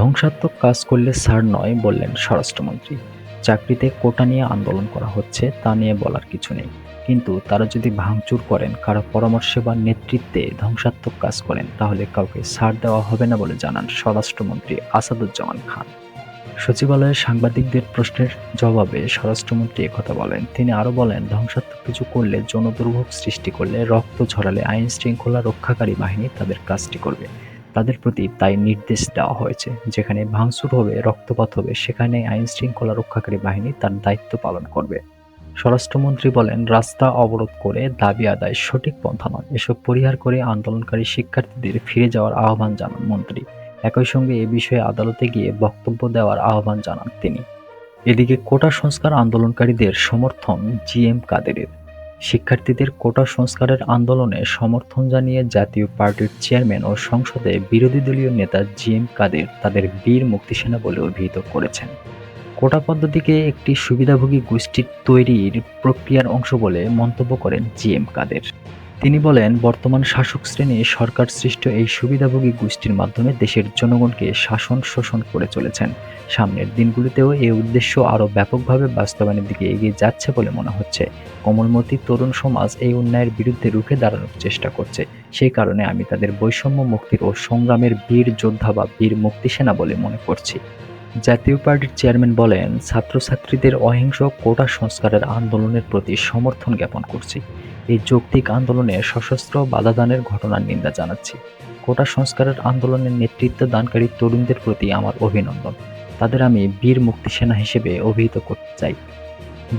ধ্বংসাত্মক কাজ করলে ছাড় নয় বললেন স্বরাষ্ট্রমন্ত্রী। চাকরিতে কোটা নিয়ে আন্দোলন করা হচ্ছে তা নিয়ে বলার কিছু নেই, কিন্তু তারা যদি ভাঙচুর করেন, কারো পরামর্শে বা নেতৃত্বে ধ্বংসাত্মক কাজ করেন, তাহলে কাউকে ছাড় দেওয়া হবে না বলে জানান স্বরাষ্ট্রমন্ত্রী আসাদুজ্জামান খান। সচিবালয়ে সাংবাদিকদের প্রশ্নের জবাবে স্বরাষ্ট্রমন্ত্রী একথা বলেন। তিনি আরও বলেন, ধ্বংসাত্মক কিছু করলে, জনদুর্ভোগ সৃষ্টি করলে, রক্ত ঝরালে আইন শৃঙ্খলা রক্ষাকারী বাহিনী তাদের কাজটি করবে। তাদের প্রতি তাই নির্দেশ দেওয়া হয়েছে। যেখানে ভাঙচুর হবে, রক্তপাত হবে, সেখানে আইন শৃঙ্খলা রক্ষাকারী বাহিনী তার দায়িত্ব পালন করবে। স্বরাষ্ট্রমন্ত্রী বলেন, রাস্তা অবরোধ করে দাবি আদায় সঠিক পন্থা নয়। এসব পরিহার করে আন্দোলনকারী শিক্ষার্থীদের ফিরে যাওয়ার আহ্বান জানান মন্ত্রী। একই সঙ্গে এ বিষয়ে আদালতে গিয়ে বক্তব্য দেওয়ার আহ্বান জানান তিনি। এদিকে কোটা সংস্কার আন্দোলনকারীদের সমর্থন জিএম কাদেরের। শিক্ষার্থীদের কোটা সংস্কারের আন্দোলনে সমর্থন জানিয়ে জাতীয় পার্টির চেয়ারম্যান ও সংসদে বিরোধী দলীয় নেতা জিএম কাদের তাদের বীর মুক্তিসেনা বলে অভিহিত করেছেন। কোটা পদ্ধতিকে একটি সুবিধাভোগী গোষ্ঠীর তৈরির প্রক্রিয়ার অংশ বলে মন্তব্য করেন জিএম কাদের। তিনি বলেন, বর্তমান শাসক শ্রেণী সরকার সৃষ্ট এই সুবিধাভোগী গোষ্ঠীর মাধ্যমে দেশের জনগণকে শাসন শোষণ করে চলেছেন। সামনের দিনগুলোতেও এই উদ্দেশ্য আরও ব্যাপকভাবে বাস্তবায়নের দিকে এগিয়ে যাচ্ছে বলে মনে হচ্ছে। কোমলমতি তরুণ সমাজ এই অন্যায়ের বিরুদ্ধে রুখে দাঁড়ানোর চেষ্টা করছে। সেই কারণে আমি তাদের বৈষম্য মুক্তির ও সংগ্রামের বীর যোদ্ধা বা বীর মুক্তিসেনা বলে মনে করছি। জাতীয় পার্টির চেয়ারম্যান বলেন, ছাত্রছাত্রীদের অহিংস কোটা সংস্কারের আন্দোলনের প্রতি সমর্থন জ্ঞাপন করছি। এই যৌক্তিক আন্দোলনে সশস্ত্র বাধাদানের ঘটনার নিন্দা জানাচ্ছি। কোটা সংস্কারের আন্দোলনের নেতৃত্ব দানকারী তরুণদের প্রতি আমার অভিনন্দন। তাদের আমি বীর মুক্তিসেনা হিসেবে অভিহিত করতে চাই।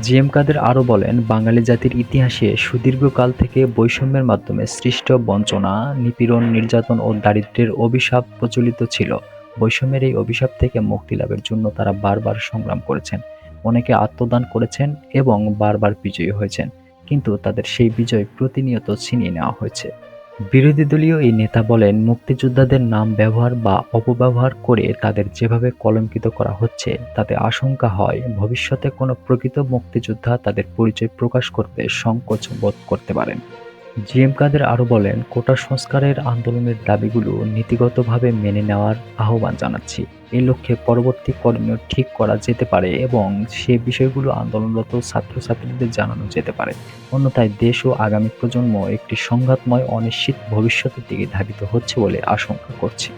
জিএম কাদের আরও বলেন, বাঙালি জাতির ইতিহাসে সুদীর্ঘকাল থেকে বৈষম্যের মাধ্যমে সৃষ্ট বঞ্চনা, নিপীড়ন, নির্যাতন ও দারিদ্র্যের অভিশাপ প্রচলিত ছিল। বৈষম্যের এই অভিশাপ থেকে মুক্তি লাভের জন্য তারা বারবার সংগ্রাম করেছেন। অনেকে আত্মদান করেছেন এবং বারবার বিজয়ী হয়েছেন, কিন্তু তাদের সেই বিজয় প্রতিনিয়ত ছিনিয়ে নেওয়া হয়েছে। বিরোধী দলীয় এই নেতা বলেন, মুক্তিযোদ্ধাদের নাম ব্যবহার বা অপব্যবহার করে তাদের যেভাবে কলঙ্কিত করা হচ্ছে, তাতে আশঙ্কা হয় ভবিষ্যতে কোনো প্রকৃত মুক্তিযোদ্ধা তাদের পরিচয় প্রকাশ করতে সংকোচ বোধ করতে পারেন। জিএম কাদের আরও বলেন, কোটা সংস্কারের আন্দোলনের দাবিগুলো নীতিগতভাবে মেনে নেওয়ার আহ্বান জানাচ্ছি। এই লক্ষ্যে পরবর্তী করণীয় ঠিক করা যেতে পারে এবং সে বিষয়গুলো আন্দোলনরত ছাত্রছাত্রীদের জানানো যেতে পারে। অন্যথায় দেশ ও আগামী প্রজন্ম একটি সংঘাতময় অনিশ্চিত ভবিষ্যতের দিকে ধাবিত হচ্ছে বলে আশঙ্কা করছি।